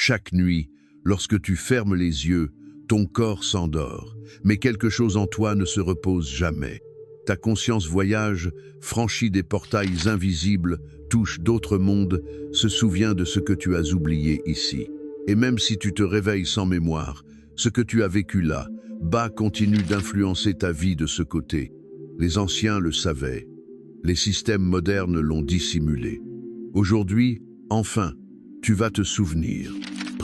Chaque nuit, lorsque tu fermes les yeux, ton corps s'endort, mais quelque chose en toi ne se repose jamais. Ta conscience voyage, franchit des portails invisibles, touche d'autres mondes, se souvient de ce que tu as oublié ici. Et même si tu te réveilles sans mémoire, ce que tu as vécu là, bas continue d'influencer ta vie de ce côté. Les anciens le savaient. Les systèmes modernes l'ont dissimulé. Aujourd'hui, enfin, tu vas te souvenir.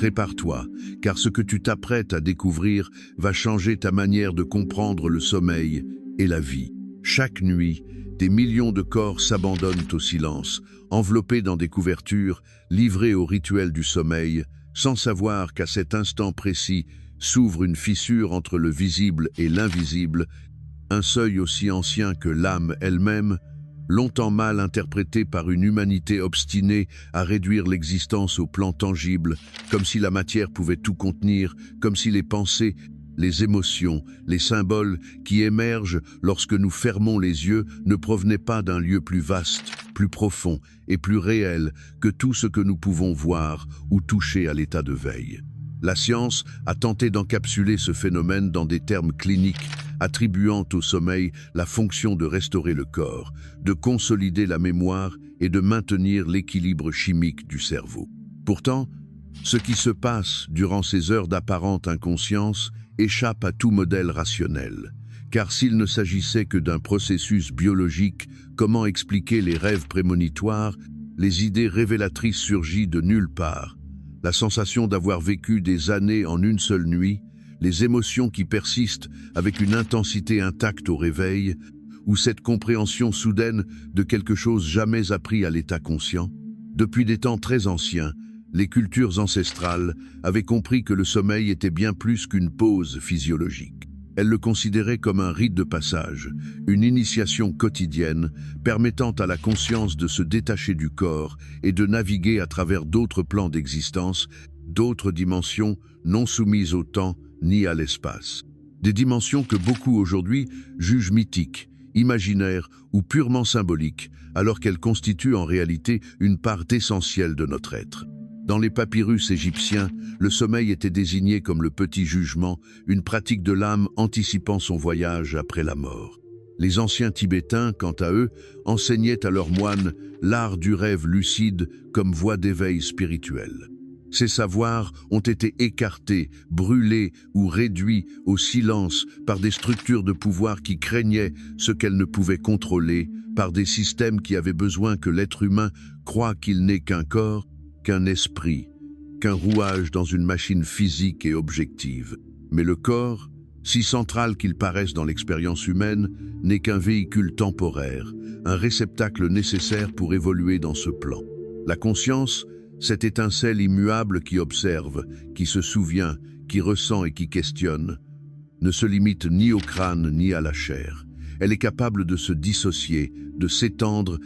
Prépare-toi, car ce que tu t'apprêtes à découvrir va changer ta manière de comprendre le sommeil et la vie. Chaque nuit, des millions de corps s'abandonnent au silence, enveloppés dans des couvertures, livrés au rituel du sommeil, sans savoir qu'à cet instant précis s'ouvre une fissure entre le visible et l'invisible, un seuil aussi ancien que l'âme elle-même, longtemps mal interprété par une humanité obstinée à réduire l'existence au plan tangible, comme si la matière pouvait tout contenir, comme si les pensées, les émotions, les symboles qui émergent lorsque nous fermons les yeux ne provenaient pas d'un lieu plus vaste, plus profond et plus réel que tout ce que nous pouvons voir ou toucher à l'état de veille. La science a tenté d'encapsuler ce phénomène dans des termes cliniques, attribuant au sommeil la fonction de restaurer le corps, de consolider la mémoire et de maintenir l'équilibre chimique du cerveau. Pourtant, ce qui se passe durant ces heures d'apparente inconscience échappe à tout modèle rationnel. Car s'il ne s'agissait que d'un processus biologique, comment expliquer les rêves prémonitoires, les idées révélatrices surgies de nulle part, la sensation d'avoir vécu des années en une seule nuit, les émotions qui persistent avec une intensité intacte au réveil, ou cette compréhension soudaine de quelque chose jamais appris à l'état conscient? Depuis des temps très anciens, les cultures ancestrales avaient compris que le sommeil était bien plus qu'une pause physiologique. Elles le considéraient comme un rite de passage, une initiation quotidienne permettant à la conscience de se détacher du corps et de naviguer à travers d'autres plans d'existence, d'autres dimensions non soumises au temps ni à l'espace. Des dimensions que beaucoup aujourd'hui jugent mythiques, imaginaires ou purement symboliques, alors qu'elles constituent en réalité une part essentielle de notre être. Dans les papyrus égyptiens, le sommeil était désigné comme le petit jugement, une pratique de l'âme anticipant son voyage après la mort. Les anciens Tibétains, quant à eux, enseignaient à leurs moines l'art du rêve lucide comme voie d'éveil spirituel. Ces savoirs ont été écartés, brûlés ou réduits au silence par des structures de pouvoir qui craignaient ce qu'elles ne pouvaient contrôler, par des systèmes qui avaient besoin que l'être humain croie qu'il n'est qu'un corps, qu'un esprit, qu'un rouage dans une machine physique et objective. Mais le corps, si central qu'il paraisse dans l'expérience humaine, n'est qu'un véhicule temporaire, un réceptacle nécessaire pour évoluer dans ce plan. La conscience, cette étincelle immuable qui observe, qui se souvient, qui ressent et qui questionne, ne se limite ni au crâne ni à la chair. Elle est capable de se dissocier, de s'étendre,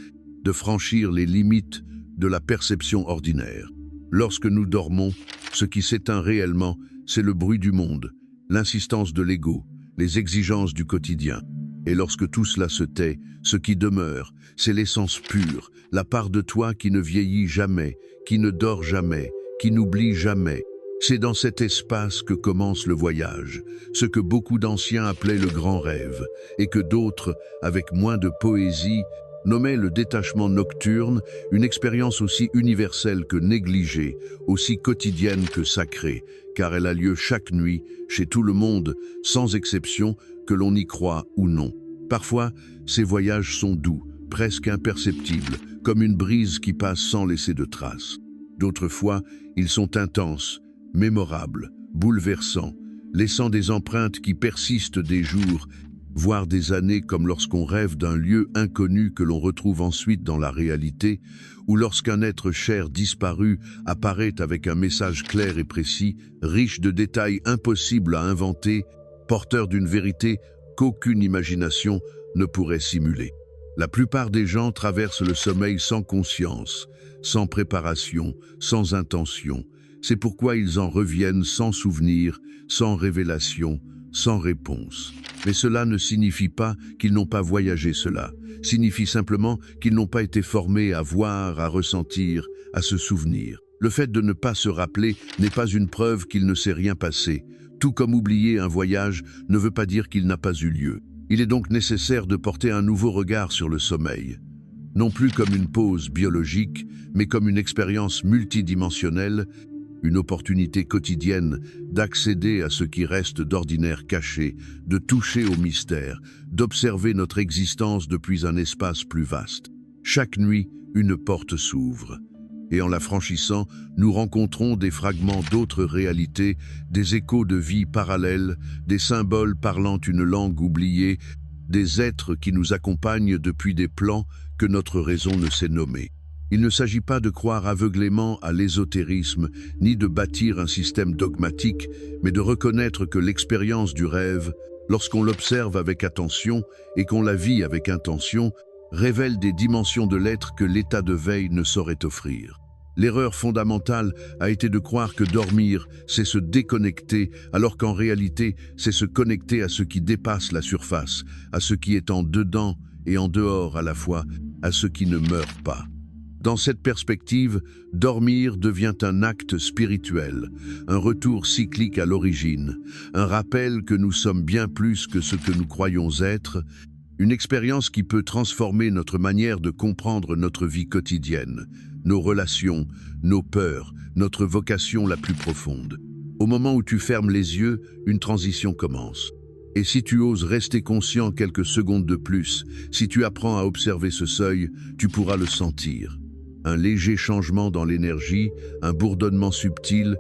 de franchir les limites de la perception ordinaire. Lorsque nous dormons, ce qui s'éteint réellement, c'est le bruit du monde, l'insistance de l'ego, les exigences du quotidien. Et lorsque tout cela se tait, ce qui demeure, c'est l'essence pure, la part de toi qui ne vieillit jamais, qui ne dort jamais, qui n'oublie jamais. C'est dans cet espace que commence le voyage, ce que beaucoup d'anciens appelaient le grand rêve, et que d'autres, avec moins de poésie, nommaient le détachement nocturne, une expérience aussi universelle que négligée, aussi quotidienne que sacrée, car elle a lieu chaque nuit, chez tout le monde, sans exception, que l'on y croit ou non. Parfois, ces voyages sont doux, presque imperceptibles, comme une brise qui passe sans laisser de traces. D'autres fois, ils sont intenses, mémorables, bouleversants, laissant des empreintes qui persistent des jours, voire des années, comme lorsqu'on rêve d'un lieu inconnu que l'on retrouve ensuite dans la réalité, ou lorsqu'un être cher disparu apparaît avec un message clair et précis, riche de détails impossibles à inventer, porteur d'une vérité qu'aucune imagination ne pourrait simuler. La plupart des gens traversent le sommeil sans conscience, sans préparation, sans intention. C'est pourquoi ils en reviennent sans souvenir, sans révélation, sans réponse. Mais cela ne signifie pas qu'ils n'ont pas voyagé cela, signifie simplement qu'ils n'ont pas été formés à voir, à ressentir, à se souvenir. Le fait de ne pas se rappeler n'est pas une preuve qu'il ne s'est rien passé, tout comme oublier un voyage ne veut pas dire qu'il n'a pas eu lieu. Il est donc nécessaire de porter un nouveau regard sur le sommeil, non plus comme une pause biologique, mais comme une expérience multidimensionnelle, une opportunité quotidienne d'accéder à ce qui reste d'ordinaire caché, de toucher au mystère, d'observer notre existence depuis un espace plus vaste. Chaque nuit, une porte s'ouvre. Et en la franchissant, nous rencontrons des fragments d'autres réalités, des échos de vie parallèles, des symboles parlant une langue oubliée, des êtres qui nous accompagnent depuis des plans que notre raison ne sait nommer. Il ne s'agit pas de croire aveuglément à l'ésotérisme, ni de bâtir un système dogmatique, mais de reconnaître que l'expérience du rêve, lorsqu'on l'observe avec attention et qu'on la vit avec intention, révèle des dimensions de l'être que l'état de veille ne saurait offrir. L'erreur fondamentale a été de croire que dormir, c'est se déconnecter, alors qu'en réalité, c'est se connecter à ce qui dépasse la surface, à ce qui est en dedans et en dehors à la fois, à ce qui ne meurt pas. Dans cette perspective, dormir devient un acte spirituel, un retour cyclique à l'origine, un rappel que nous sommes bien plus que ce que nous croyons être, une expérience qui peut transformer notre manière de comprendre notre vie quotidienne, nos relations, nos peurs, notre vocation la plus profonde. Au moment où tu fermes les yeux, une transition commence. Et si tu oses rester conscient quelques secondes de plus, si tu apprends à observer ce seuil, tu pourras le sentir. Un léger changement dans l'énergie, un bourdonnement subtil,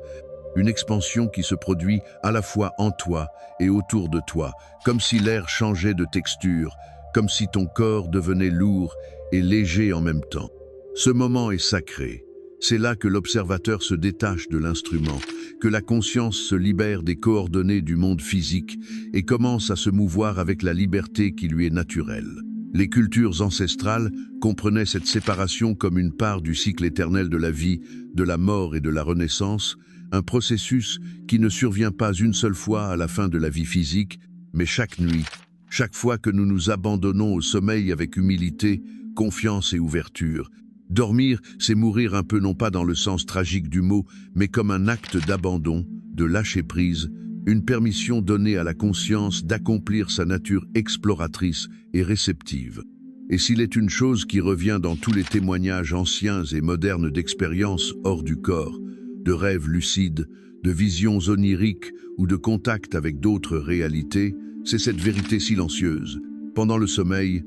une expansion qui se produit à la fois en toi et autour de toi, comme si l'air changeait de texture, comme si ton corps devenait lourd et léger en même temps. Ce moment est sacré. C'est là que l'observateur se détache de l'instrument, que la conscience se libère des coordonnées du monde physique et commence à se mouvoir avec la liberté qui lui est naturelle. Les cultures ancestrales comprenaient cette séparation comme une part du cycle éternel de la vie, de la mort et de la renaissance, un processus qui ne survient pas une seule fois à la fin de la vie physique, mais chaque nuit, chaque fois que nous nous abandonnons au sommeil avec humilité, confiance et ouverture. Dormir, c'est mourir un peu non pas dans le sens tragique du mot, mais comme un acte d'abandon, de lâcher prise, une permission donnée à la conscience d'accomplir sa nature exploratrice et réceptive. Et s'il est une chose qui revient dans tous les témoignages anciens et modernes d'expériences hors du corps, de rêves lucides, de visions oniriques ou de contact avec d'autres réalités, c'est cette vérité silencieuse. Pendant le sommeil,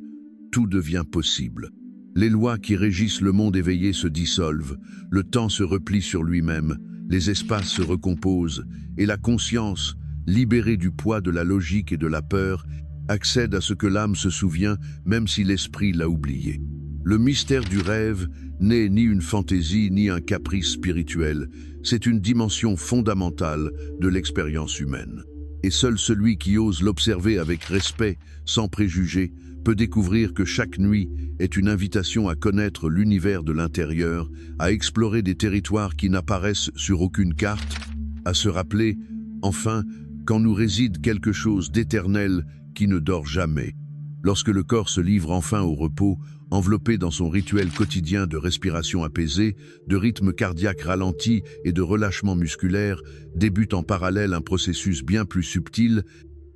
tout devient possible. Les lois qui régissent le monde éveillé se dissolvent, le temps se replie sur lui-même, les espaces se recomposent et la conscience, libérée du poids de la logique et de la peur, accède à ce que l'âme se souvient même si l'esprit l'a oublié. Le mystère du rêve n'est ni une fantaisie ni un caprice spirituel, c'est une dimension fondamentale de l'expérience humaine. Et seul celui qui ose l'observer avec respect, sans préjugés, peut découvrir que chaque nuit est une invitation à connaître l'univers de l'intérieur, à explorer des territoires qui n'apparaissent sur aucune carte, à se rappeler, enfin, qu'en nous réside quelque chose d'éternel qui ne dort jamais. Lorsque le corps se livre enfin au repos, enveloppé dans son rituel quotidien de respiration apaisée, de rythme cardiaque ralenti et de relâchement musculaire, débute en parallèle un processus bien plus subtil,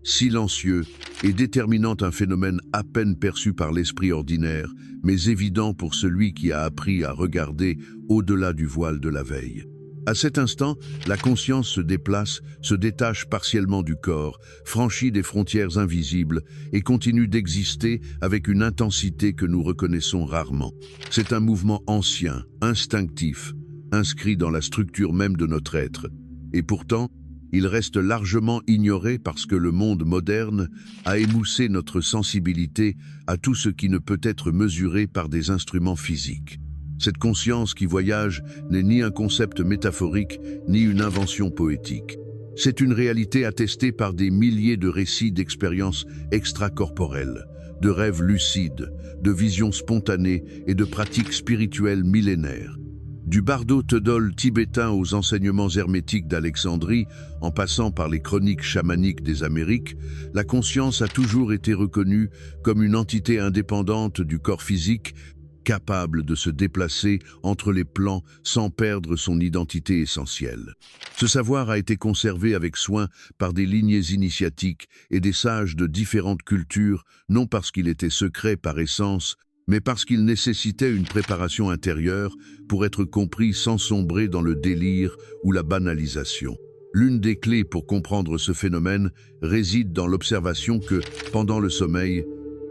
silencieux et déterminant un phénomène à peine perçu par l'esprit ordinaire, mais évident pour celui qui a appris à regarder au-delà du voile de la veille. À cet instant, la conscience se déplace, se détache partiellement du corps, franchit des frontières invisibles et continue d'exister avec une intensité que nous reconnaissons rarement. C'est un mouvement ancien, instinctif, inscrit dans la structure même de notre être. Et pourtant, il reste largement ignoré parce que le monde moderne a émoussé notre sensibilité à tout ce qui ne peut être mesuré par des instruments physiques. Cette conscience qui voyage n'est ni un concept métaphorique, ni une invention poétique. C'est une réalité attestée par des milliers de récits d'expériences extracorporelles, de rêves lucides, de visions spontanées et de pratiques spirituelles millénaires. Du bardo todol tibétain aux enseignements hermétiques d'Alexandrie, en passant par les chroniques chamaniques des Amériques, la conscience a toujours été reconnue comme une entité indépendante du corps physique, capable de se déplacer entre les plans sans perdre son identité essentielle. Ce savoir a été conservé avec soin par des lignées initiatiques et des sages de différentes cultures, non parce qu'il était secret par essence, mais parce qu'il nécessitait une préparation intérieure pour être compris sans sombrer dans le délire ou la banalisation. L'une des clés pour comprendre ce phénomène réside dans l'observation que, pendant le sommeil,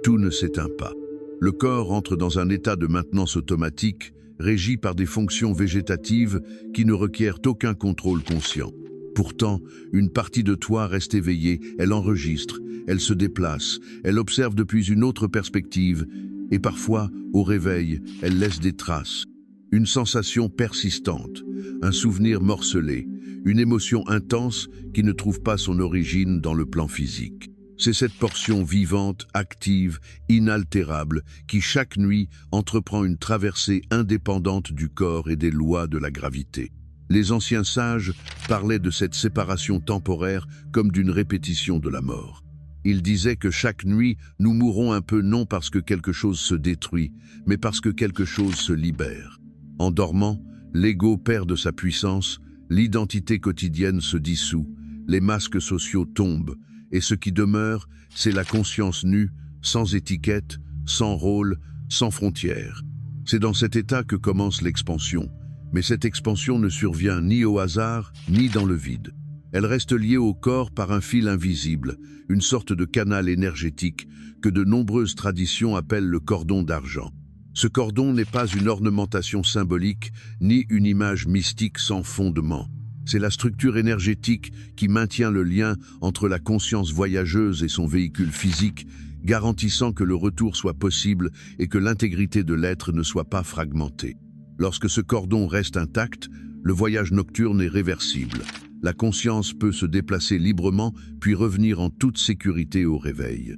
tout ne s'éteint pas. Le corps entre dans un état de maintenance automatique, régi par des fonctions végétatives qui ne requièrent aucun contrôle conscient. Pourtant, une partie de toi reste éveillée, elle enregistre, elle se déplace, elle observe depuis une autre perspective, et parfois, au réveil, elle laisse des traces. Une sensation persistante, un souvenir morcelé, une émotion intense qui ne trouve pas son origine dans le plan physique. C'est cette portion vivante, active, inaltérable, qui chaque nuit entreprend une traversée indépendante du corps et des lois de la gravité. Les anciens sages parlaient de cette séparation temporaire comme d'une répétition de la mort. Ils disaient que chaque nuit, nous mourrons un peu non parce que quelque chose se détruit, mais parce que quelque chose se libère. En dormant, l'ego perd de sa puissance, l'identité quotidienne se dissout, les masques sociaux tombent, et ce qui demeure, c'est la conscience nue, sans étiquette, sans rôle, sans frontières. C'est dans cet état que commence l'expansion, mais cette expansion ne survient ni au hasard, ni dans le vide. Elle reste liée au corps par un fil invisible, une sorte de canal énergétique que de nombreuses traditions appellent le cordon d'argent. Ce cordon n'est pas une ornementation symbolique, ni une image mystique sans fondement. C'est la structure énergétique qui maintient le lien entre la conscience voyageuse et son véhicule physique, garantissant que le retour soit possible et que l'intégrité de l'être ne soit pas fragmentée. Lorsque ce cordon reste intact, le voyage nocturne est réversible. La conscience peut se déplacer librement puis revenir en toute sécurité au réveil.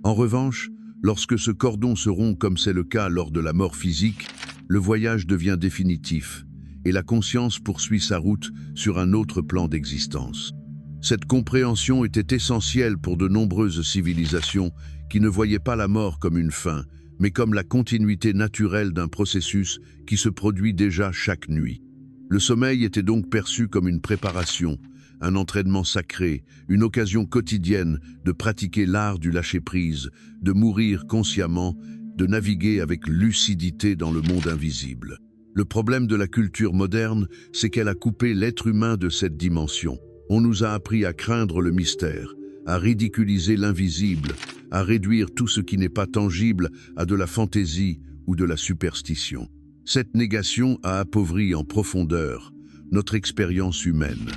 En revanche, lorsque ce cordon se rompt comme c'est le cas lors de la mort physique, le voyage devient définitif et la conscience poursuit sa route sur un autre plan d'existence. Cette compréhension était essentielle pour de nombreuses civilisations qui ne voyaient pas la mort comme une fin, mais comme la continuité naturelle d'un processus qui se produit déjà chaque nuit. Le sommeil était donc perçu comme une préparation, un entraînement sacré, une occasion quotidienne de pratiquer l'art du lâcher-prise, de mourir consciemment, de naviguer avec lucidité dans le monde invisible. Le problème de la culture moderne, c'est qu'elle a coupé l'être humain de cette dimension. On nous a appris à craindre le mystère, à ridiculiser l'invisible, à réduire tout ce qui n'est pas tangible à de la fantaisie ou de la superstition. Cette négation a appauvri en profondeur notre expérience humaine,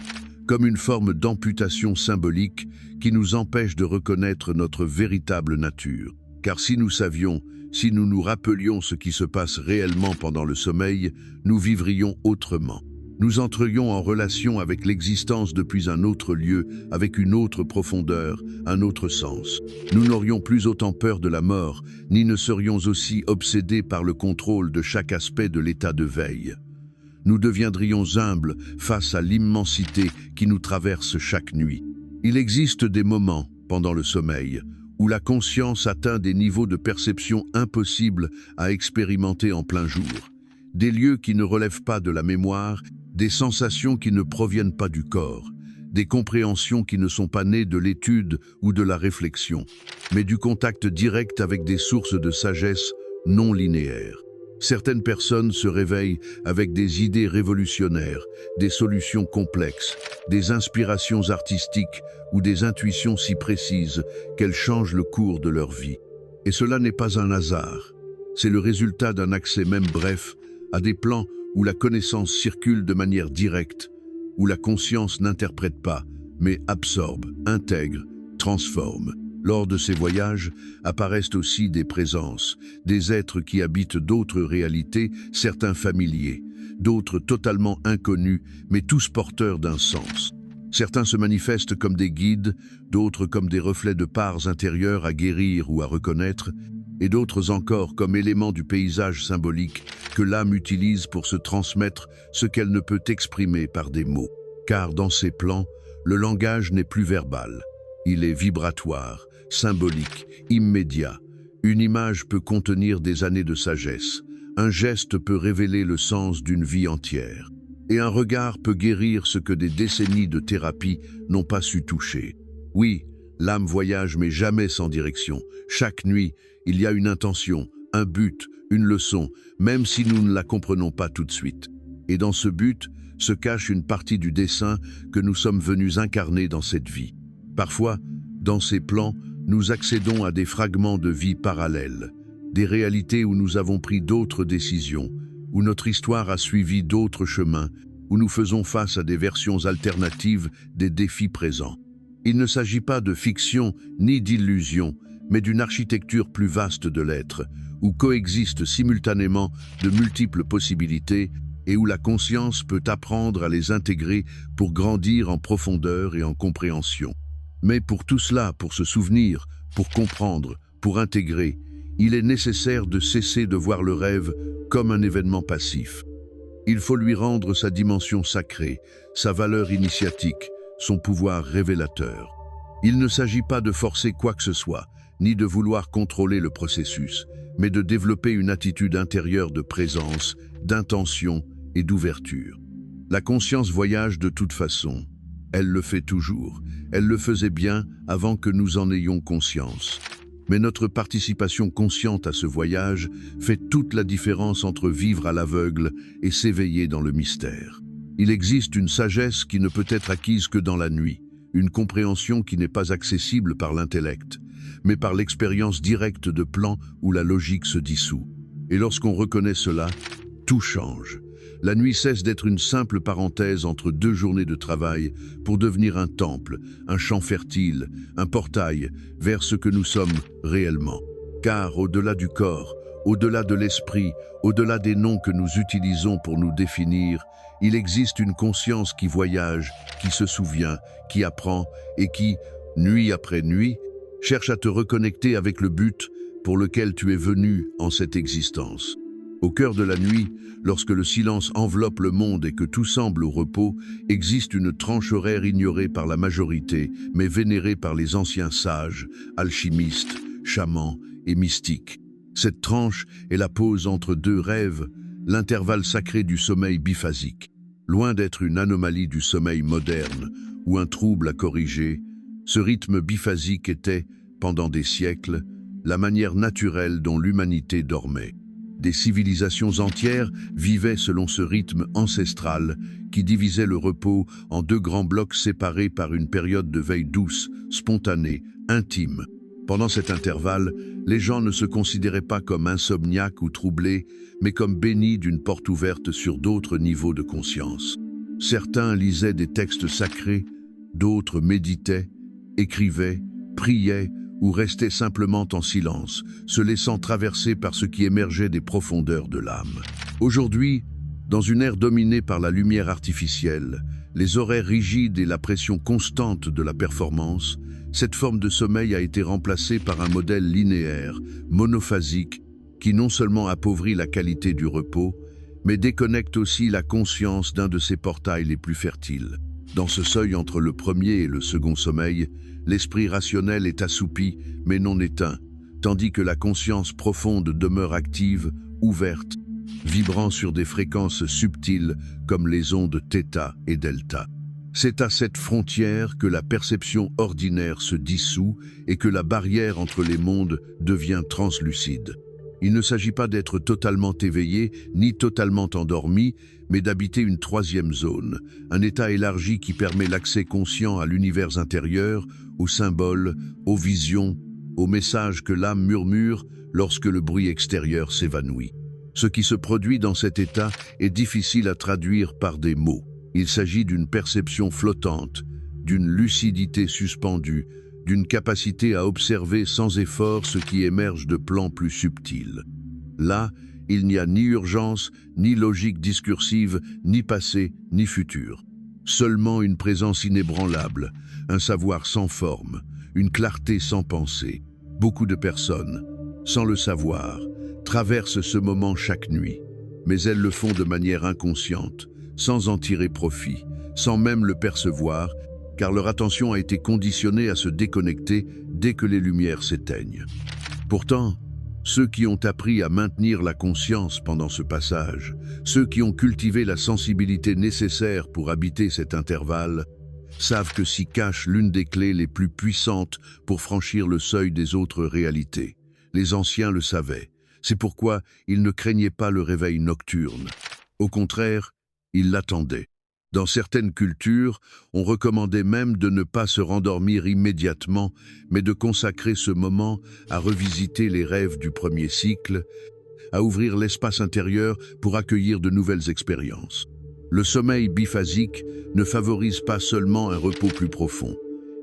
comme une forme d'amputation symbolique qui nous empêche de reconnaître notre véritable nature. Car si nous savions, si nous nous rappelions ce qui se passe réellement pendant le sommeil, nous vivrions autrement. Nous entrions en relation avec l'existence depuis un autre lieu, avec une autre profondeur, un autre sens. Nous n'aurions plus autant peur de la mort, ni ne serions aussi obsédés par le contrôle de chaque aspect de l'état de veille. Nous deviendrions humbles face à l'immensité qui nous traverse chaque nuit. Il existe des moments, pendant le sommeil, où la conscience atteint des niveaux de perception impossibles à expérimenter en plein jour. Des lieux qui ne relèvent pas de la mémoire, des sensations qui ne proviennent pas du corps, des compréhensions qui ne sont pas nées de l'étude ou de la réflexion, mais du contact direct avec des sources de sagesse non linéaires. Certaines personnes se réveillent avec des idées révolutionnaires, des solutions complexes, des inspirations artistiques ou des intuitions si précises qu'elles changent le cours de leur vie. Et cela n'est pas un hasard. C'est le résultat d'un accès même bref à des plans où la connaissance circule de manière directe, où la conscience n'interprète pas, mais absorbe, intègre, transforme. Lors de ces voyages apparaissent aussi des présences, des êtres qui habitent d'autres réalités, certains familiers, d'autres totalement inconnus, mais tous porteurs d'un sens. Certains se manifestent comme des guides, d'autres comme des reflets de parts intérieures à guérir ou à reconnaître, et d'autres encore comme éléments du paysage symbolique que l'âme utilise pour se transmettre ce qu'elle ne peut exprimer par des mots. Car dans ces plans, le langage n'est plus verbal. Il est vibratoire, symbolique, immédiat. Une image peut contenir des années de sagesse. Un geste peut révéler le sens d'une vie entière. Et un regard peut guérir ce que des décennies de thérapie n'ont pas su toucher. Oui, l'âme voyage mais jamais sans direction. Chaque nuit, il y a une intention, un but, une leçon, même si nous ne la comprenons pas tout de suite. Et dans ce but se cache une partie du dessein que nous sommes venus incarner dans cette vie. Parfois, dans ces plans, nous accédons à des fragments de vie parallèles, des réalités où nous avons pris d'autres décisions, où notre histoire a suivi d'autres chemins, où nous faisons face à des versions alternatives des défis présents. Il ne s'agit pas de fiction ni d'illusion, mais d'une architecture plus vaste de l'être, où coexistent simultanément de multiples possibilités et où la conscience peut apprendre à les intégrer pour grandir en profondeur et en compréhension. Mais pour tout cela, pour se souvenir, pour comprendre, pour intégrer, il est nécessaire de cesser de voir le rêve comme un événement passif. Il faut lui rendre sa dimension sacrée, sa valeur initiatique, son pouvoir révélateur. Il ne s'agit pas de forcer quoi que ce soit, ni de vouloir contrôler le processus, mais de développer une attitude intérieure de présence, d'intention et d'ouverture. La conscience voyage de toute façon. Elle le fait toujours. Elle le faisait bien avant que nous en ayons conscience. Mais notre participation consciente à ce voyage fait toute la différence entre vivre à l'aveugle et s'éveiller dans le mystère. Il existe une sagesse qui ne peut être acquise que dans la nuit, une compréhension qui n'est pas accessible par l'intellect, mais par l'expérience directe de plans où la logique se dissout. Et lorsqu'on reconnaît cela, tout change. La nuit cesse d'être une simple parenthèse entre deux journées de travail pour devenir un temple, un champ fertile, un portail vers ce que nous sommes réellement. Car au-delà du corps, au-delà de l'esprit, au-delà des noms que nous utilisons pour nous définir, il existe une conscience qui voyage, qui se souvient, qui apprend et qui, nuit après nuit, cherche à te reconnecter avec le but pour lequel tu es venu en cette existence. Au cœur de la nuit, lorsque le silence enveloppe le monde et que tout semble au repos, existe une tranche horaire ignorée par la majorité, mais vénérée par les anciens sages, alchimistes, chamans et mystiques. Cette tranche est la pause entre deux rêves, l'intervalle sacré du sommeil biphasique. Loin d'être une anomalie du sommeil moderne ou un trouble à corriger, ce rythme biphasique était, pendant des siècles, la manière naturelle dont l'humanité dormait. Des civilisations entières vivaient selon ce rythme ancestral qui divisait le repos en deux grands blocs séparés par une période de veille douce, spontanée, intime. Pendant cet intervalle, les gens ne se considéraient pas comme insomniaques ou troublés, mais comme bénis d'une porte ouverte sur d'autres niveaux de conscience. Certains lisaient des textes sacrés, d'autres méditaient, écrivaient, priaient, ou restaient simplement en silence, se laissant traverser par ce qui émergeait des profondeurs de l'âme. Aujourd'hui, dans une ère dominée par la lumière artificielle, les horaires rigides et la pression constante de la performance, cette forme de sommeil a été remplacée par un modèle linéaire, monophasique, qui non seulement appauvrit la qualité du repos, mais déconnecte aussi la conscience d'un de ses portails les plus fertiles. Dans ce seuil entre le premier et le second sommeil, l'esprit rationnel est assoupi mais non éteint, tandis que la conscience profonde demeure active, ouverte, vibrant sur des fréquences subtiles comme les ondes θ et delta. C'est à cette frontière que la perception ordinaire se dissout et que la barrière entre les mondes devient translucide. Il ne s'agit pas d'être totalement éveillé ni totalement endormi, mais d'habiter une troisième zone, un état élargi qui permet l'accès conscient à l'univers intérieur, aux symboles, aux visions, aux messages que l'âme murmure lorsque le bruit extérieur s'évanouit. Ce qui se produit dans cet état est difficile à traduire par des mots. Il s'agit d'une perception flottante, d'une lucidité suspendue, d'une capacité à observer sans effort ce qui émerge de plans plus subtils. Là, il n'y a ni urgence, ni logique discursive, ni passé, ni futur. Seulement une présence inébranlable, un savoir sans forme, une clarté sans pensée. Beaucoup de personnes, sans le savoir, traversent ce moment chaque nuit, mais elles le font de manière inconsciente, sans en tirer profit, sans même le percevoir, car leur attention a été conditionnée à se déconnecter dès que les lumières s'éteignent. Pourtant, Ceux qui ont appris à maintenir la conscience pendant ce passage, ceux qui ont cultivé la sensibilité nécessaire pour habiter cet intervalle, savent que s'y cache l'une des clés les plus puissantes pour franchir le seuil des autres réalités. Les anciens le savaient. C'est pourquoi ils ne craignaient pas le réveil nocturne. Au contraire, ils l'attendaient. Dans certaines cultures, on recommandait même de ne pas se rendormir immédiatement, mais de consacrer ce moment à revisiter les rêves du premier cycle, à ouvrir l'espace intérieur pour accueillir de nouvelles expériences. Le sommeil biphasique ne favorise pas seulement un repos plus profond.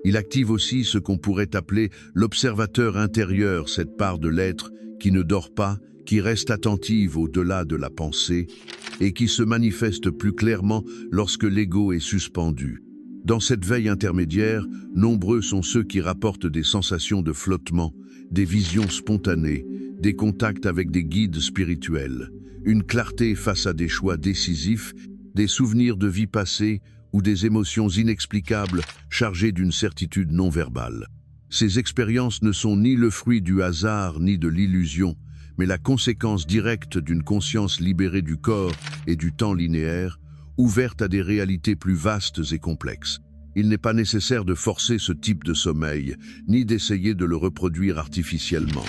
Il active aussi ce qu'on pourrait appeler l'observateur intérieur, cette part de l'être qui ne dort pas, qui reste attentive au-delà de la pensée et qui se manifeste plus clairement lorsque l'ego est suspendu. Dans cette veille intermédiaire, nombreux sont ceux qui rapportent des sensations de flottement, des visions spontanées, des contacts avec des guides spirituels, une clarté face à des choix décisifs, des souvenirs de vie passée ou des émotions inexplicables chargées d'une certitude non verbale. Ces expériences ne sont ni le fruit du hasard ni de l'illusion, mais la conséquence directe d'une conscience libérée du corps et du temps linéaire, ouverte à des réalités plus vastes et complexes. Il n'est pas nécessaire de forcer ce type de sommeil, ni d'essayer de le reproduire artificiellement.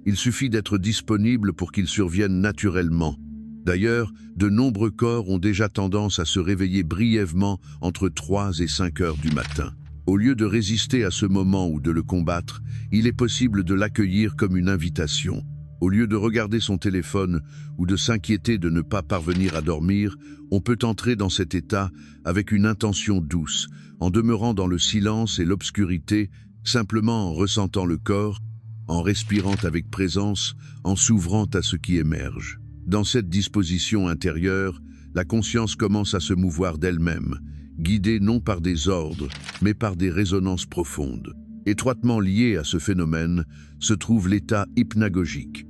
Il suffit d'être disponible pour qu'il survienne naturellement. D'ailleurs, de nombreux corps ont déjà tendance à se réveiller brièvement entre 3 et 5 heures du matin. Au lieu de résister à ce moment ou de le combattre, il est possible de l'accueillir comme une invitation. Au lieu de regarder son téléphone ou de s'inquiéter de ne pas parvenir à dormir, on peut entrer dans cet état avec une intention douce, en demeurant dans le silence et l'obscurité, simplement en ressentant le corps, en respirant avec présence, en s'ouvrant à ce qui émerge. Dans cette disposition intérieure, la conscience commence à se mouvoir d'elle-même, guidée non par des ordres, mais par des résonances profondes. Étroitement lié à ce phénomène se trouve l'état hypnagogique.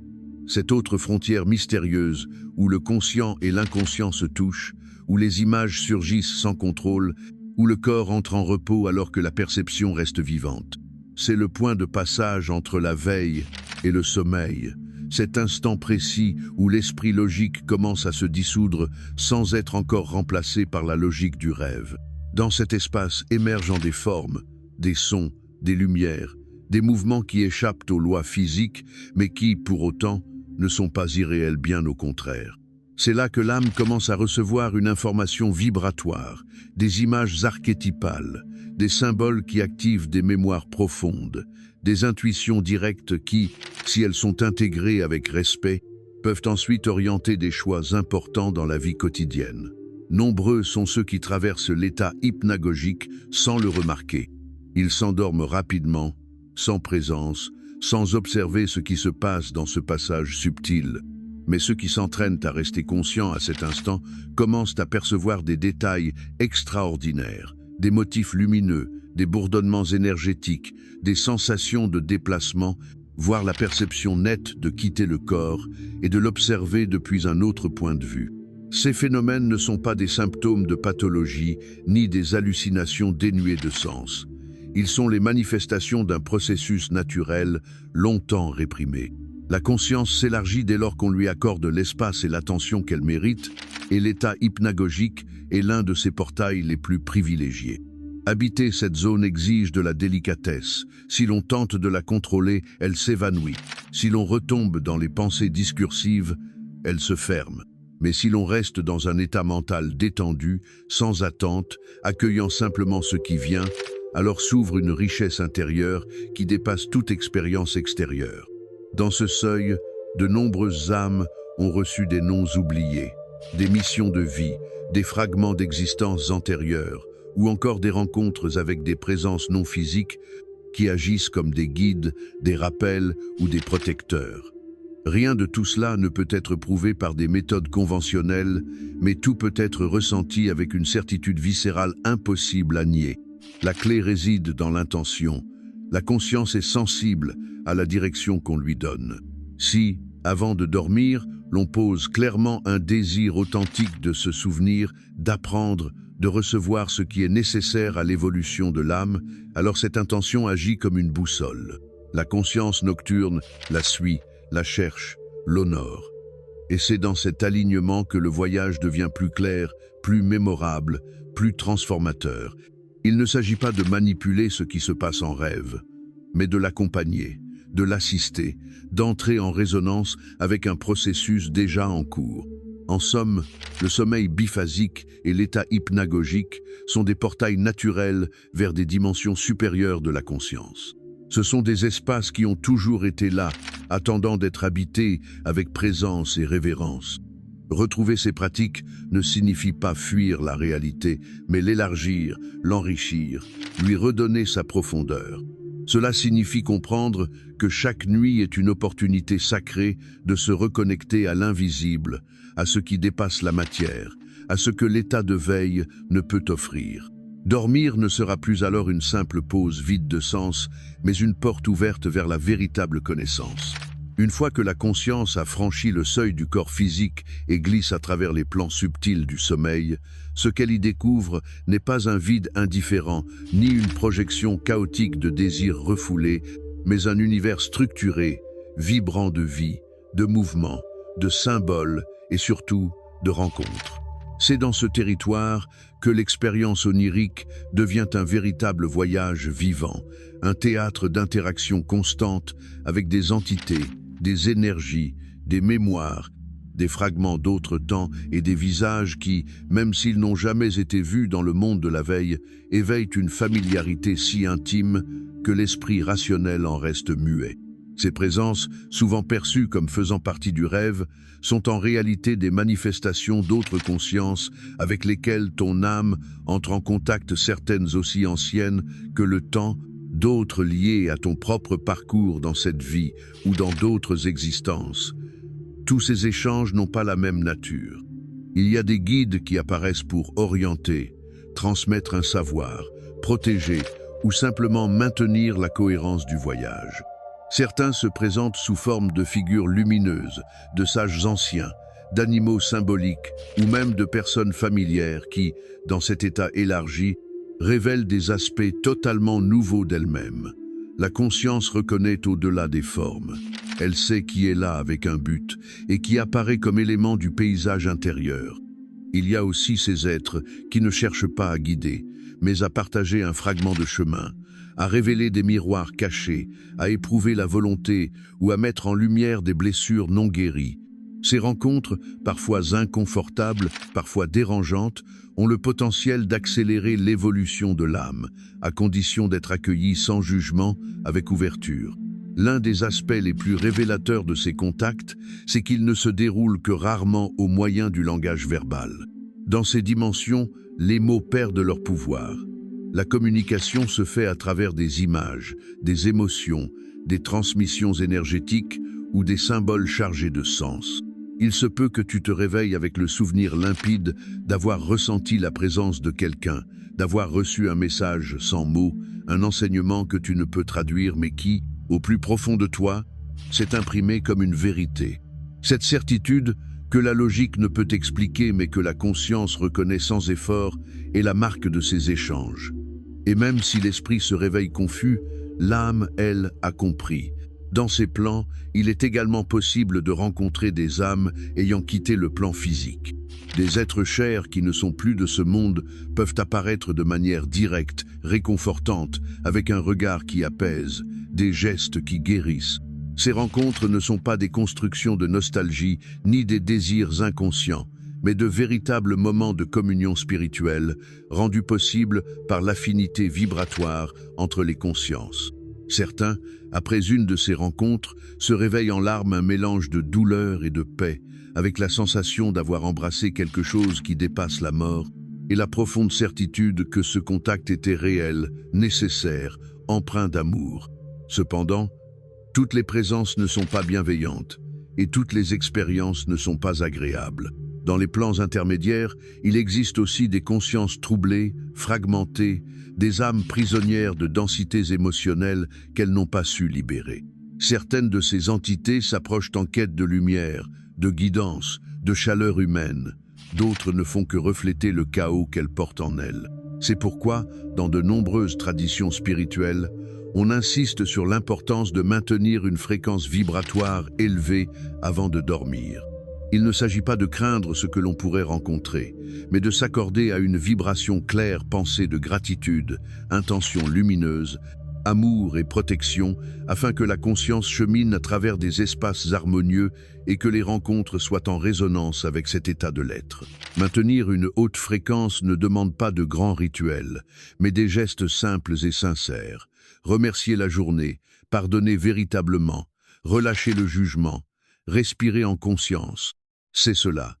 Cette autre frontière mystérieuse où le conscient et l'inconscient se touchent, où les images surgissent sans contrôle, où le corps entre en repos alors que la perception reste vivante. C'est le point de passage entre la veille et le sommeil, cet instant précis où l'esprit logique commence à se dissoudre sans être encore remplacé par la logique du rêve. Dans cet espace émergent des formes, des sons, des lumières, des mouvements qui échappent aux lois physiques, mais qui, pour autant, ne sont pas irréels, bien au contraire. C'est là que l'âme commence à recevoir une information vibratoire, des images archétypales, des symboles qui activent des mémoires profondes, des intuitions directes qui, si elles sont intégrées avec respect, peuvent ensuite orienter des choix importants dans la vie quotidienne. Nombreux sont ceux qui traversent l'état hypnagogique sans le remarquer. Ils s'endorment rapidement, sans présence, sans observer ce qui se passe dans ce passage subtil. Mais ceux qui s'entraînent à rester conscients à cet instant commencent à percevoir des détails extraordinaires, des motifs lumineux, des bourdonnements énergétiques, des sensations de déplacement, voire la perception nette de quitter le corps et de l'observer depuis un autre point de vue. Ces phénomènes ne sont pas des symptômes de pathologie ni des hallucinations dénuées de sens. Ils sont les manifestations d'un processus naturel longtemps réprimé. La conscience s'élargit dès lors qu'on lui accorde l'espace et l'attention qu'elle mérite, et l'état hypnagogique est l'un de ses portails les plus privilégiés. Habiter cette zone exige de la délicatesse. Si l'on tente de la contrôler, elle s'évanouit. Si l'on retombe dans les pensées discursives, elle se ferme. Mais si l'on reste dans un état mental détendu, sans attente, accueillant simplement ce qui vient, alors s'ouvre une richesse intérieure qui dépasse toute expérience extérieure. Dans ce seuil, de nombreuses âmes ont reçu des noms oubliés, des missions de vie, des fragments d'existences antérieures, ou encore des rencontres avec des présences non physiques qui agissent comme des guides, des rappels ou des protecteurs. Rien de tout cela ne peut être prouvé par des méthodes conventionnelles, mais tout peut être ressenti avec une certitude viscérale impossible à nier. La clé réside dans l'intention. La conscience est sensible à la direction qu'on lui donne. Si, avant de dormir, l'on pose clairement un désir authentique de se souvenir, d'apprendre, de recevoir ce qui est nécessaire à l'évolution de l'âme, alors cette intention agit comme une boussole. La conscience nocturne la suit, la cherchent, l'honorent. Et c'est dans cet alignement que le voyage devient plus clair, plus mémorable, plus transformateur. Il ne s'agit pas de manipuler ce qui se passe en rêve, mais de l'accompagner, de l'assister, d'entrer en résonance avec un processus déjà en cours. En somme, le sommeil biphasique et l'état hypnagogique sont des portails naturels vers des dimensions supérieures de la conscience. Ce sont des espaces qui ont toujours été là, attendant d'être habités avec présence et révérence. Retrouver ces pratiques ne signifie pas fuir la réalité, mais l'élargir, l'enrichir, lui redonner sa profondeur. Cela signifie comprendre que chaque nuit est une opportunité sacrée de se reconnecter à l'invisible, à ce qui dépasse la matière, à ce que l'état de veille ne peut offrir. Dormir ne sera plus alors une simple pause vide de sens, mais une porte ouverte vers la véritable connaissance. Une fois que la conscience a franchi le seuil du corps physique et glisse à travers les plans subtils du sommeil, ce qu'elle y découvre n'est pas un vide indifférent, ni une projection chaotique de désirs refoulés, mais un univers structuré, vibrant de vie, de mouvement, de symboles et surtout de rencontres. C'est dans ce territoire que l'expérience onirique devient un véritable voyage vivant, un théâtre d'interaction constante avec des entités, des énergies, des mémoires, des fragments d'autres temps et des visages qui, même s'ils n'ont jamais été vus dans le monde de la veille, éveillent une familiarité si intime que l'esprit rationnel en reste muet. Ces présences, souvent perçues comme faisant partie du rêve, sont en réalité des manifestations d'autres consciences avec lesquelles ton âme entre en contact, certaines aussi anciennes que le temps, d'autres liées à ton propre parcours dans cette vie ou dans d'autres existences. Tous ces échanges n'ont pas la même nature. Il y a des guides qui apparaissent pour orienter, transmettre un savoir, protéger ou simplement maintenir la cohérence du voyage. Certains se présentent sous forme de figures lumineuses, de sages anciens, d'animaux symboliques ou même de personnes familières qui, dans cet état élargi, révèlent des aspects totalement nouveaux d'elles-mêmes. La conscience reconnaît au-delà des formes. Elle sait qui est là avec un but et qui apparaît comme élément du paysage intérieur. Il y a aussi ces êtres qui ne cherchent pas à guider, mais à partager un fragment de chemin, à révéler des miroirs cachés, à éprouver la volonté ou à mettre en lumière des blessures non guéries. Ces rencontres, parfois inconfortables, parfois dérangeantes, ont le potentiel d'accélérer l'évolution de l'âme, à condition d'être accueillies sans jugement, avec ouverture. L'un des aspects les plus révélateurs de ces contacts, c'est qu'ils ne se déroulent que rarement au moyen du langage verbal. Dans ces dimensions, les mots perdent leur pouvoir. La communication se fait à travers des images, des émotions, des transmissions énergétiques ou des symboles chargés de sens. Il se peut que tu te réveilles avec le souvenir limpide d'avoir ressenti la présence de quelqu'un, d'avoir reçu un message sans mots, un enseignement que tu ne peux traduire mais qui, au plus profond de toi, s'est imprimé comme une vérité. Cette certitude, que la logique ne peut expliquer mais que la conscience reconnaît sans effort, est la marque de ces échanges. Et même si l'esprit se réveille confus, l'âme, elle, a compris. Dans ces plans, il est également possible de rencontrer des âmes ayant quitté le plan physique. Des êtres chers qui ne sont plus de ce monde peuvent apparaître de manière directe, réconfortante, avec un regard qui apaise, des gestes qui guérissent. Ces rencontres ne sont pas des constructions de nostalgie ni des désirs inconscients, mais de véritables moments de communion spirituelle, rendus possibles par l'affinité vibratoire entre les consciences. Certains, après une de ces rencontres, se réveillent en larmes un mélange de douleur et de paix, avec la sensation d'avoir embrassé quelque chose qui dépasse la mort, et la profonde certitude que ce contact était réel, nécessaire, empreint d'amour. Cependant, toutes les présences ne sont pas bienveillantes, et toutes les expériences ne sont pas agréables. Dans les plans intermédiaires, il existe aussi des consciences troublées, fragmentées, des âmes prisonnières de densités émotionnelles qu'elles n'ont pas su libérer. Certaines de ces entités s'approchent en quête de lumière, de guidance, de chaleur humaine. D'autres ne font que refléter le chaos qu'elles portent en elles. C'est pourquoi, dans de nombreuses traditions spirituelles, on insiste sur l'importance de maintenir une fréquence vibratoire élevée avant de dormir. Il ne s'agit pas de craindre ce que l'on pourrait rencontrer, mais de s'accorder à une vibration claire pensée de gratitude, intention lumineuse, amour et protection, afin que la conscience chemine à travers des espaces harmonieux et que les rencontres soient en résonance avec cet état de l'être. Maintenir une haute fréquence ne demande pas de grands rituels, mais des gestes simples et sincères. Remercier la journée, pardonner véritablement, relâcher le jugement, respirer en conscience. C'est cela,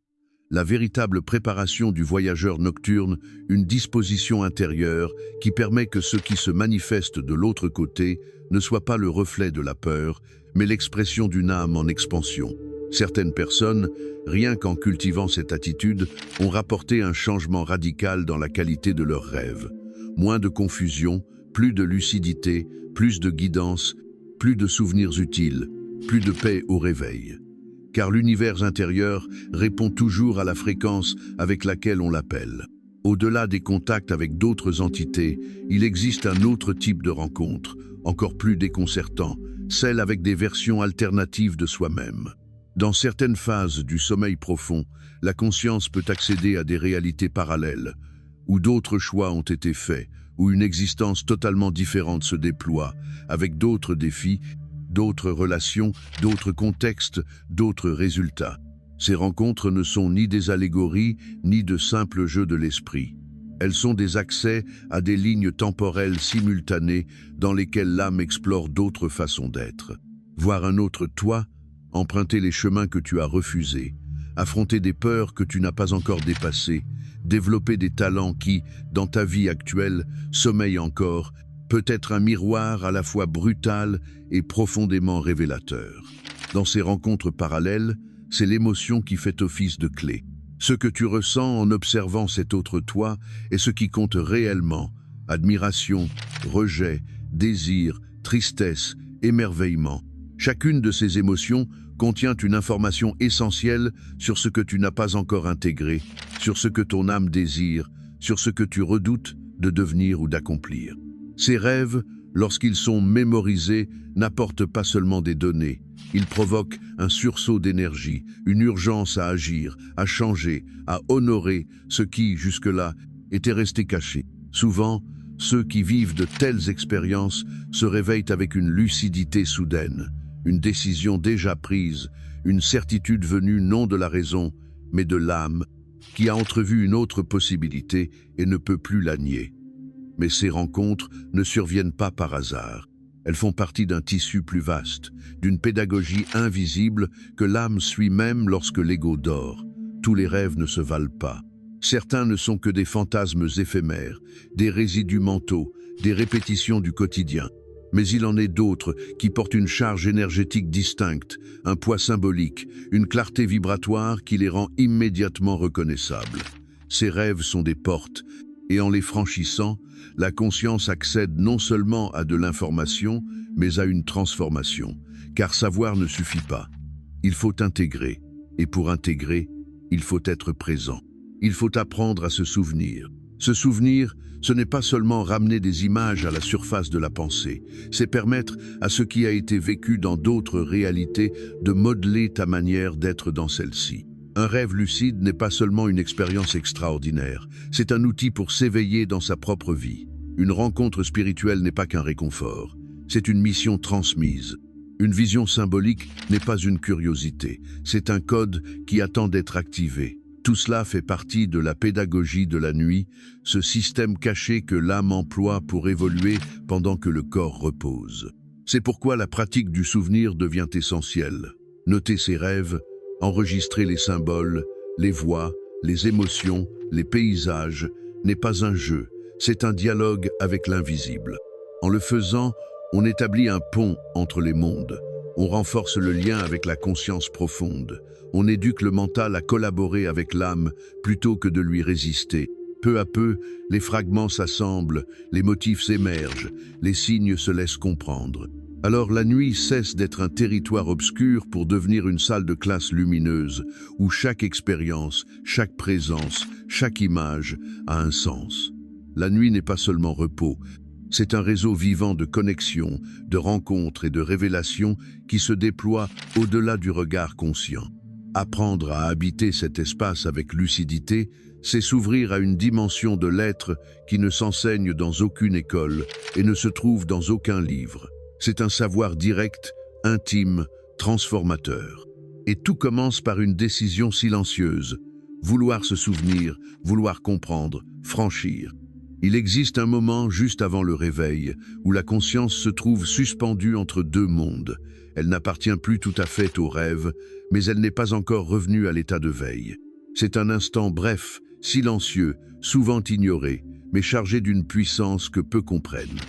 la véritable préparation du voyageur nocturne, une disposition intérieure qui permet que ce qui se manifeste de l'autre côté ne soit pas le reflet de la peur, mais l'expression d'une âme en expansion. Certaines personnes, rien qu'en cultivant cette attitude, ont rapporté un changement radical dans la qualité de leurs rêves. Moins de confusion, plus de lucidité, plus de guidance, plus de souvenirs utiles, plus de paix au réveil. Car l'univers intérieur répond toujours à la fréquence avec laquelle on l'appelle. Au-delà des contacts avec d'autres entités, il existe un autre type de rencontre, encore plus déconcertant, celle avec des versions alternatives de soi-même. Dans certaines phases du sommeil profond, la conscience peut accéder à des réalités parallèles, où d'autres choix ont été faits, où une existence totalement différente se déploie, avec d'autres défis, d'autres relations, d'autres contextes, d'autres résultats. Ces rencontres ne sont ni des allégories, ni de simples jeux de l'esprit. Elles sont des accès à des lignes temporelles simultanées dans lesquelles l'âme explore d'autres façons d'être. Voir un autre toi, emprunter les chemins que tu as refusés, affronter des peurs que tu n'as pas encore dépassées, développer des talents qui, dans ta vie actuelle, sommeillent encore, peut être un miroir à la fois brutal et profondément révélateur. Dans ces rencontres parallèles, c'est l'émotion qui fait office de clé. Ce que tu ressens en observant cet autre toi est ce qui compte réellement. Admiration, rejet, désir, tristesse, émerveillement. Chacune de ces émotions contient une information essentielle sur ce que tu n'as pas encore intégré, sur ce que ton âme désire, sur ce que tu redoutes de devenir ou d'accomplir. Ces rêves, lorsqu'ils sont mémorisés, n'apportent pas seulement des données. Ils provoquent un sursaut d'énergie, une urgence à agir, à changer, à honorer ce qui, jusque-là, était resté caché. Souvent, ceux qui vivent de telles expériences se réveillent avec une lucidité soudaine, une décision déjà prise, une certitude venue non de la raison, mais de l'âme, qui a entrevu une autre possibilité et ne peut plus la nier. Mais ces rencontres ne surviennent pas par hasard. Elles font partie d'un tissu plus vaste, d'une pédagogie invisible que l'âme suit même lorsque l'ego dort. Tous les rêves ne se valent pas. Certains ne sont que des fantasmes éphémères, des résidus mentaux, des répétitions du quotidien. Mais il en est d'autres qui portent une charge énergétique distincte, un poids symbolique, une clarté vibratoire qui les rend immédiatement reconnaissables. Ces rêves sont des portes, et en les franchissant, la conscience accède non seulement à de l'information, mais à une transformation. Car savoir ne suffit pas. Il faut intégrer, et pour intégrer, il faut être présent. Il faut apprendre à se souvenir. Se souvenir, ce n'est pas seulement ramener des images à la surface de la pensée, c'est permettre à ce qui a été vécu dans d'autres réalités de modeler ta manière d'être dans celle-ci. Un rêve lucide n'est pas seulement une expérience extraordinaire, c'est un outil pour s'éveiller dans sa propre vie. Une rencontre spirituelle n'est pas qu'un réconfort, c'est une mission transmise. Une vision symbolique n'est pas une curiosité, c'est un code qui attend d'être activé. Tout cela fait partie de la pédagogie de la nuit, ce système caché que l'âme emploie pour évoluer pendant que le corps repose. C'est pourquoi la pratique du souvenir devient essentielle. Noter ses rêves, enregistrer les symboles, les voix, les émotions, les paysages, n'est pas un jeu, c'est un dialogue avec l'invisible. En le faisant, on établit un pont entre les mondes. On renforce le lien avec la conscience profonde. On éduque le mental à collaborer avec l'âme plutôt que de lui résister. Peu à peu, les fragments s'assemblent, les motifs émergent, les signes se laissent comprendre. Alors la nuit cesse d'être un territoire obscur pour devenir une salle de classe lumineuse, où chaque expérience, chaque présence, chaque image a un sens. La nuit n'est pas seulement repos, C'est un réseau vivant de connexions, de rencontres et de révélations qui se déploie au-delà du regard conscient. Apprendre à habiter cet espace avec lucidité, c'est s'ouvrir à une dimension de l'être qui ne s'enseigne dans aucune école et ne se trouve dans aucun livre. C'est un savoir direct, intime, transformateur. Et tout commence par une décision silencieuse. Vouloir se souvenir, vouloir comprendre, franchir. Il existe un moment juste avant le réveil où la conscience se trouve suspendue entre deux mondes. Elle n'appartient plus tout à fait au rêve, mais elle n'est pas encore revenue à l'état de veille. C'est un instant bref, silencieux, souvent ignoré, mais chargé d'une puissance que peu comprennent.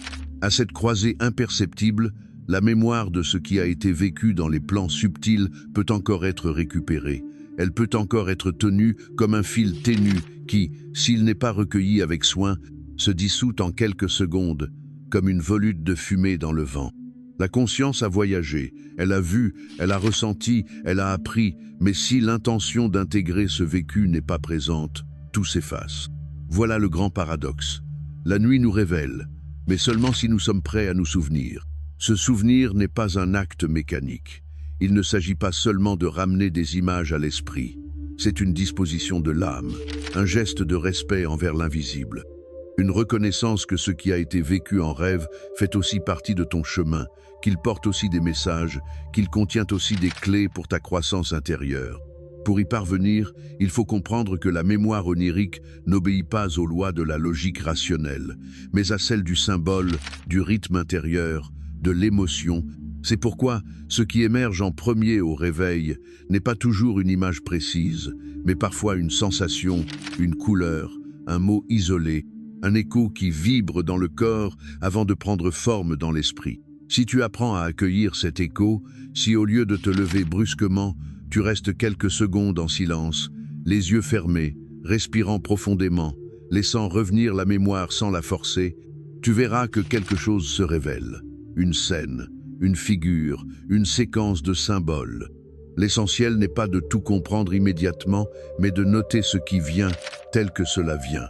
À cette croisée imperceptible, la mémoire de ce qui a été vécu dans les plans subtils peut encore être récupérée. Elle peut encore être tenue comme un fil ténu qui, s'il n'est pas recueilli avec soin, se dissout en quelques secondes, comme une volute de fumée dans le vent. La conscience a voyagé, elle a vu, elle a ressenti, elle a appris, mais si l'intention d'intégrer ce vécu n'est pas présente, tout s'efface. Voilà le grand paradoxe. La nuit nous révèle, mais seulement si nous sommes prêts à nous souvenir. Ce souvenir n'est pas un acte mécanique. Il ne s'agit pas seulement de ramener des images à l'esprit. C'est une disposition de l'âme, un geste de respect envers l'invisible. Une reconnaissance que ce qui a été vécu en rêve fait aussi partie de ton chemin, qu'il porte aussi des messages, qu'il contient aussi des clés pour ta croissance intérieure. Pour y parvenir, il faut comprendre que la mémoire onirique n'obéit pas aux lois de la logique rationnelle, mais à celle du symbole, du rythme intérieur, de l'émotion. C'est pourquoi ce qui émerge en premier au réveil n'est pas toujours une image précise, mais parfois une sensation, une couleur, un mot isolé, un écho qui vibre dans le corps avant de prendre forme dans l'esprit. Si tu apprends à accueillir cet écho, si au lieu de te lever brusquement, tu restes quelques secondes en silence, les yeux fermés, respirant profondément, laissant revenir la mémoire sans la forcer, tu verras que quelque chose se révèle. Une scène, une figure, une séquence de symboles. L'essentiel n'est pas de tout comprendre immédiatement, mais de noter ce qui vient tel que cela vient.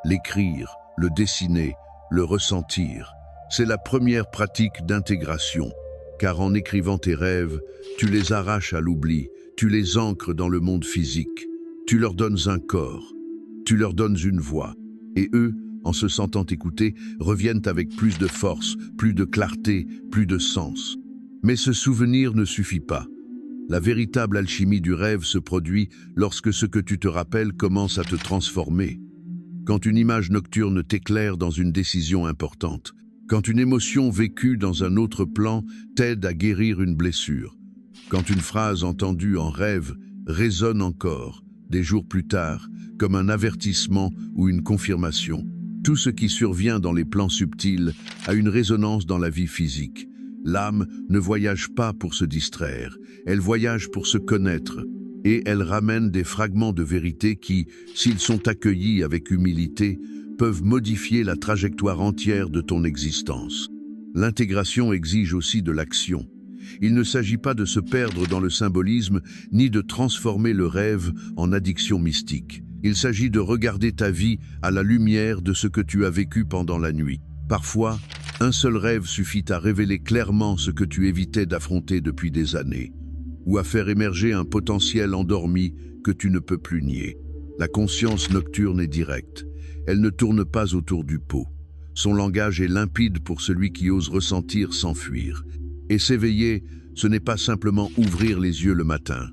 L'écrire, le dessiner, le ressentir, c'est la première pratique d'intégration, car en écrivant tes rêves, tu les arraches à l'oubli, tu les ancres dans le monde physique, tu leur donnes un corps, tu leur donnes une voix, et eux, en se sentant écoutés, reviennent avec plus de force, plus de clarté, plus de sens. Mais ce souvenir ne suffit pas. La véritable alchimie du rêve se produit lorsque ce que tu te rappelles commence à te transformer. Quand une image nocturne t'éclaire dans une décision importante, quand une émotion vécue dans un autre plan t'aide à guérir une blessure, quand une phrase entendue en rêve résonne encore, des jours plus tard, comme un avertissement ou une confirmation. Tout ce qui survient dans les plans subtils a une résonance dans la vie physique. L'âme ne voyage pas pour se distraire, elle voyage pour se connaître. Et elle ramène des fragments de vérité qui, s'ils sont accueillis avec humilité, peuvent modifier la trajectoire entière de ton existence. L'intégration exige aussi de l'action. Il ne s'agit pas de se perdre dans le symbolisme, ni de transformer le rêve en addiction mystique. Il s'agit de regarder ta vie à la lumière de ce que tu as vécu pendant la nuit. Parfois, un seul rêve suffit à révéler clairement ce que tu évitais d'affronter depuis des années, ou à faire émerger un potentiel endormi que tu ne peux plus nier. La conscience nocturne est directe. Elle ne tourne pas autour du pot. Son langage est limpide pour celui qui ose ressentir sans fuir. Et s'éveiller, ce n'est pas simplement ouvrir les yeux le matin.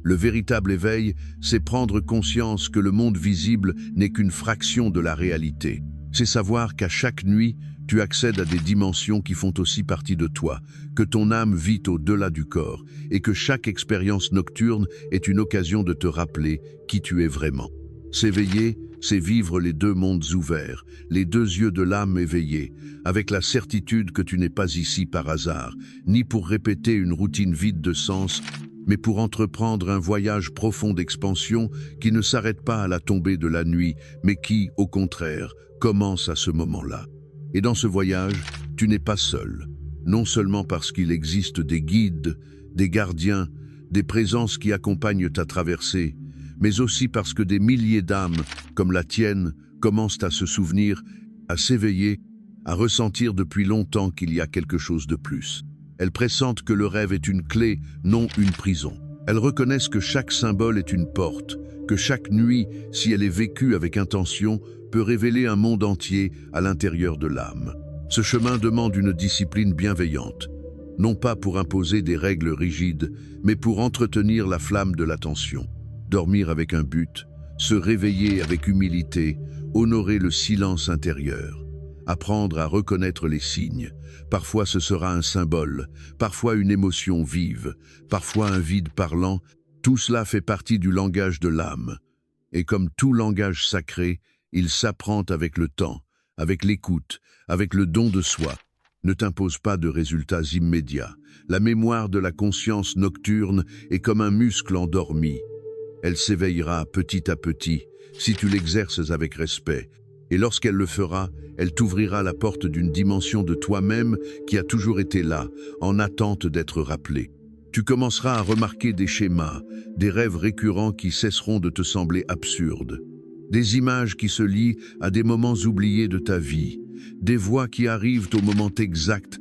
Le véritable éveil, c'est prendre conscience que le monde visible n'est qu'une fraction de la réalité. C'est savoir qu'à chaque nuit, tu accèdes à des dimensions qui font aussi partie de toi, que ton âme vit au-delà du corps, et que chaque expérience nocturne est une occasion de te rappeler qui tu es vraiment. S'éveiller, c'est vivre les deux mondes ouverts, les deux yeux de l'âme éveillés, avec la certitude que tu n'es pas ici par hasard, ni pour répéter une routine vide de sens, mais pour entreprendre un voyage profond d'expansion qui ne s'arrête pas à la tombée de la nuit, mais qui, au contraire, commence à ce moment-là. Et dans ce voyage, tu n'es pas seul, non seulement parce qu'il existe des guides, des gardiens, des présences qui accompagnent ta traversée, mais aussi parce que des milliers d'âmes, comme la tienne, commencent à se souvenir, à s'éveiller, à ressentir depuis longtemps qu'il y a quelque chose de plus. Elles pressentent que le rêve est une clé, non une prison. Elles reconnaissent que chaque symbole est une porte, que chaque nuit, si elle est vécue avec intention, peut révéler un monde entier à l'intérieur de l'âme. Ce chemin demande une discipline bienveillante, non pas pour imposer des règles rigides, mais pour entretenir la flamme de l'attention. Dormir avec un but, se réveiller avec humilité, honorer le silence intérieur. Apprendre à reconnaître les signes. Parfois ce sera un symbole, parfois une émotion vive, parfois un vide parlant. Tout cela fait partie du langage de l'âme. Et comme tout langage sacré, il s'apprend avec le temps, avec l'écoute, avec le don de soi. Ne t'impose pas de résultats immédiats. La mémoire de la conscience nocturne est comme un muscle endormi. Elle s'éveillera petit à petit, si tu l'exerces avec respect. Et lorsqu'elle le fera, elle t'ouvrira la porte d'une dimension de toi-même qui a toujours été là, en attente d'être rappelée. Tu commenceras à remarquer des schémas, des rêves récurrents qui cesseront de te sembler absurdes. Des images qui se lient à des moments oubliés de ta vie, des voix qui arrivent au moment exact.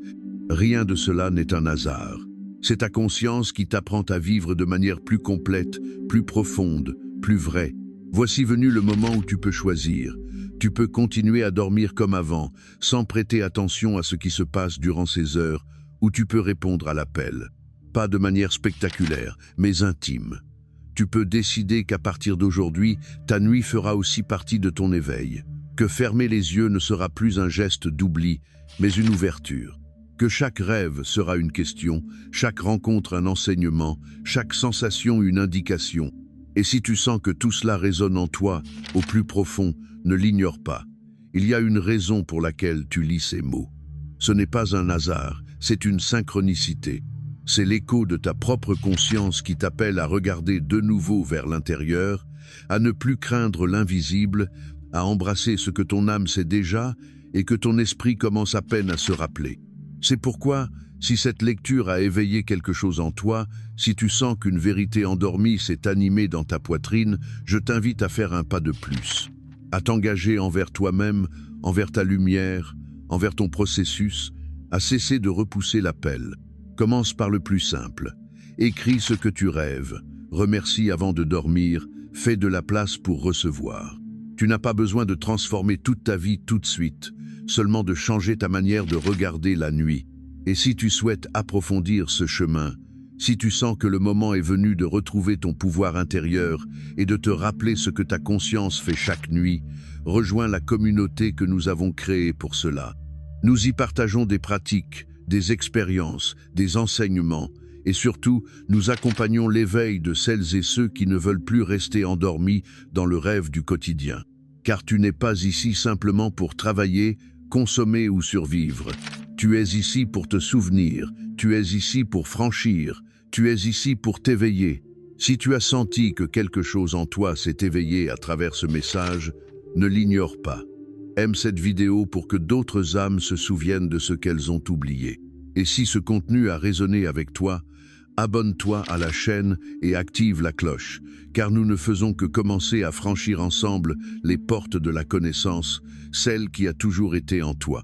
Rien de cela n'est un hasard. C'est ta conscience qui t'apprend à vivre de manière plus complète, plus profonde, plus vraie. Voici venu le moment où tu peux choisir. Tu peux continuer à dormir comme avant, sans prêter attention à ce qui se passe durant ces heures, ou tu peux répondre à l'appel. Pas de manière spectaculaire, mais intime. Tu peux décider qu'à partir d'aujourd'hui, ta nuit fera aussi partie de ton éveil. Que fermer les yeux ne sera plus un geste d'oubli, mais une ouverture. Que chaque rêve sera une question, chaque rencontre un enseignement, chaque sensation une indication. Et si tu sens que tout cela résonne en toi, au plus profond, ne l'ignore pas. Il y a une raison pour laquelle tu lis ces mots. Ce n'est pas un hasard, c'est une synchronicité. C'est l'écho de ta propre conscience qui t'appelle à regarder de nouveau vers l'intérieur, à ne plus craindre l'invisible, à embrasser ce que ton âme sait déjà et que ton esprit commence à peine à se rappeler. C'est pourquoi, si cette lecture a éveillé quelque chose en toi, si tu sens qu'une vérité endormie s'est animée dans ta poitrine, je t'invite à faire un pas de plus, à t'engager envers toi-même, envers ta lumière, envers ton processus, à cesser de repousser l'appel. Commence par le plus simple. Écris ce que tu rêves, remercie avant de dormir, fais de la place pour recevoir. Tu n'as pas besoin de transformer toute ta vie tout de suite, seulement de changer ta manière de regarder la nuit. Et si tu souhaites approfondir ce chemin, si tu sens que le moment est venu de retrouver ton pouvoir intérieur et de te rappeler ce que ta conscience fait chaque nuit, rejoins la communauté que nous avons créée pour cela. Nous y partageons des pratiques, des expériences, des enseignements, et surtout, nous accompagnons l'éveil de celles et ceux qui ne veulent plus rester endormis dans le rêve du quotidien. Car tu n'es pas ici simplement pour travailler, consommer ou survivre. Tu es ici pour te souvenir, tu es ici pour franchir, tu es ici pour t'éveiller. Si tu as senti que quelque chose en toi s'est éveillé à travers ce message, ne l'ignore pas. Aime cette vidéo pour que d'autres âmes se souviennent de ce qu'elles ont oublié. Et si ce contenu a résonné avec toi, abonne-toi à la chaîne et active la cloche, car nous ne faisons que commencer à franchir ensemble les portes de la connaissance, celle qui a toujours été en toi.